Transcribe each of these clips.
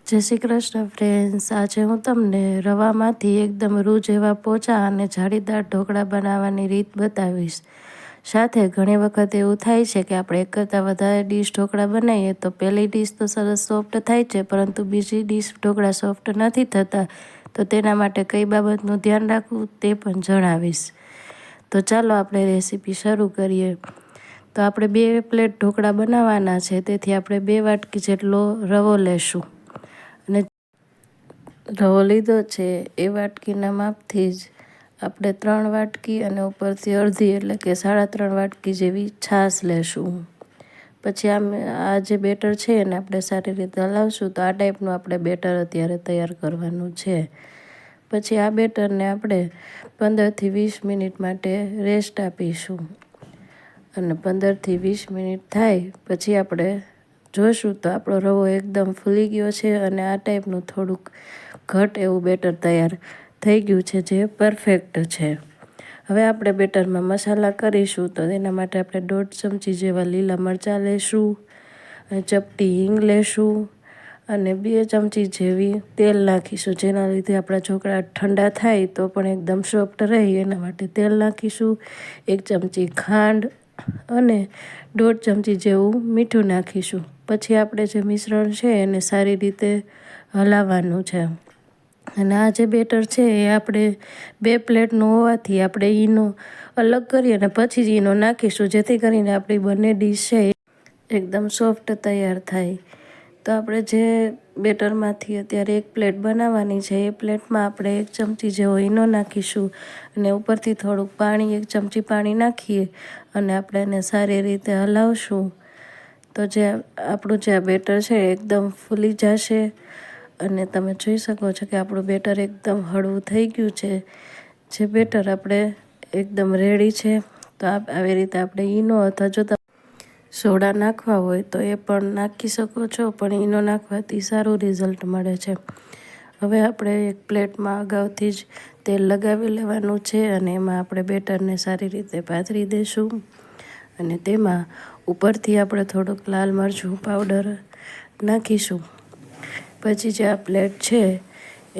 જય શ્રી કૃષ્ણ ફ્રેન્ડ્સ, આજે હું તમને રવામાંથી એકદમ રૂ જેવા પોચા અને જાળીદાર ઢોકળા બનાવવાની રીત બતાવીશ. સાથે ઘણી વખત એવું થાય છે કે આપણે એક કરતાં વધારે ડીશ ઢોકળા બનાવીએ તો પહેલી ડીશ તો સરસ સોફ્ટ થાય છે, પરંતુ બીજી ડીશ ઢોકળા સોફ્ટ નથી થતા. તો તેના માટે કઈ બાબતનું ધ્યાન રાખવું તે પણ જણાવીશ. તો ચાલો આપણે રેસીપી શરૂ કરીએ. તો આપણે 2 પ્લેટ ઢોકળા બનાવવાના છે, તેથી આપણે 2 વાટકી જેટલો રવો લેશું. અને રવો લીધો છે એ વાટકીના માપથી જ આપણે 3 વાટકી અને ઉપરથી અડધી એટલે કે 3.5 વાટકી જેવી છાશ લેશું. પછી આ જે બેટર છે એને આપણે સારી રીતે હલાવશું. તો આ ટાઈપનું આપણે બેટર અત્યારે તૈયાર કરવાનું છે. પછી આ બેટરને આપણે 15થી 20 મિનિટ માટે રેસ્ટ આપીશું. અને 15થી 20 મિનિટ થાય પછી આપણે જોઈશું તો આપણો રવો એકદમ ફૂલી ગયો છે અને આ ટાઈપનું થોડુંક ઘટ એવું બેટર તૈયાર થઈ ગયું છે, જે પરફેક્ટ છે. હવે આપણે બેટરમાં મસાલા કરીશું. તો તેના માટે આપણે 1.5 ચમચી જેવા લીલા મરચાં લેશું, અને ચપટી હિંગ લેશું, અને 2 ચમચી જેવી તેલ નાખીશું. જેના લીધે આપણા ઢોકળા ઠંડા થાય તો પણ એકદમ સોફ્ટ રહે એના માટે તેલ નાખીશું. 1 ચમચી ખાંડ અને 1.5 ચમચી જેવું મીઠું નાખીશું. પછી આપણે જે મિશ્રણ છે એને સારી રીતે હલાવવાનું છે. અને આ જે બેટર છે એ આપણે 2 પ્લેટનું હોવાથી આપણે ઈનો અલગ કરી અને પછી જ ઈનો નાખીશું, જેથી કરીને આપણી બંને ડીશ છે એકદમ સોફ્ટ તૈયાર થાય. તો આપણે જે બેટરમાંથી અત્યારે 1 પ્લેટ બનાવવાની છે એ પ્લેટમાં આપણે 1 ચમચી જેવો ઈનો નાખીશું અને ઉપરથી થોડુંક પાણી 1 ચમચી પાણી નાખીએ અને આપણે એને સારી રીતે હલાવશું. તો જે આપણું જે બેટર છે એકદમ ફૂલી જશે અને તમે જોઈ શકો છો કે આપણું બેટર એકદમ હળવું થઈ ગયું છે. જે બેટર આપણે એકદમ રેડી છે. તો આવી રીતે આપણે ઈનો અથવા જો સોડા નાખવા હોય તો એ પણ નાખી શકો છો, પણ ઈનો નાખવાથી સારું રિઝલ્ટ મળે છે. હવે આપણે એક પ્લેટમાં અગાઉથી જ તેલ લગાવી લેવાનું છે અને એમાં આપણે બેટરને સારી રીતે પાથરી દઈશું. અને તેમાં ઉપરથી આપણે થોડુંક લાલ મરચું પાવડર નાખીશું. પછી જે આ પ્લેટ છે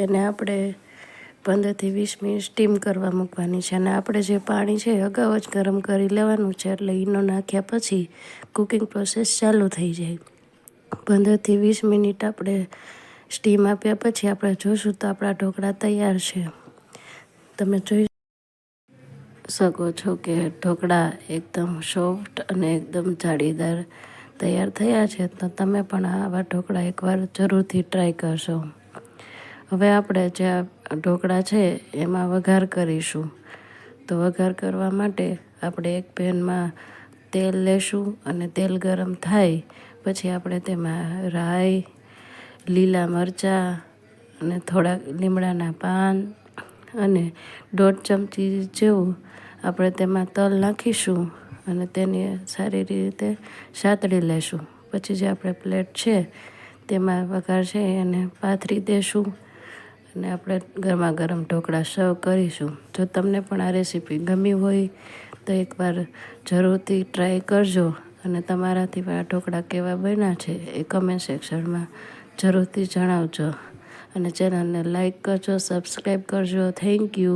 એને આપણે 15થી 20 મિનિટ સ્ટીમ કરવા મૂકવાની છે. અને આપણે જે પાણી છે અગાઉ જ ગરમ કરી લેવાનું છે, એટલે ઈનો નાખ્યા પછી કુકિંગ પ્રોસેસ ચાલુ થઈ જાય. 15થી 20 મિનિટ આપણે સ્ટીમ આપ્યા પછી આપણે જોઈશું તો આપણા ઢોકળા તૈયાર છે. તમે જોઈ શકો છો કે ઢોકળા એકદમ સોફ્ટ અને એકદમ જાળીદાર તૈયાર થયા છે. તો તમે પણ આવા ઢોકળા એકવાર જરૂરથી ટ્રાય કરશો. હવે આપણે જે ઢોકળા છે એમાં વઘાર કરીશું. તો વઘાર કરવા માટે આપણે એક પેનમાં તેલ લેશું અને તેલ ગરમ થાય પછી આપણે તેમાં રાઈ, લીલા મરચાં અને થોડાક લીમડાના પાન અને 1.5 ચમચી જેવું આપણે તેમાં તલ નાખીશું અને તેને સારી રીતે સાતળી લેશું. પછી જે આપણે પ્લેટ છે તેમાં વઘાર છે એને પાથરી દેશું અને આપણે ગરમા ગરમ ઢોકળા સર્વ કરીશું. જો તમને પણ આ રેસીપી ગમી હોય તો એકવાર જરૂરથી ટ્રાય કરજો અને તમારાથી આ ઢોકળા કેવા બન્યા છે એ કમેન્ટ સેક્શનમાં જરૂરથી જણાવજો. અને ચેનલને લાઈક કરજો, સબસ્ક્રાઈબ કરજો. Thank you.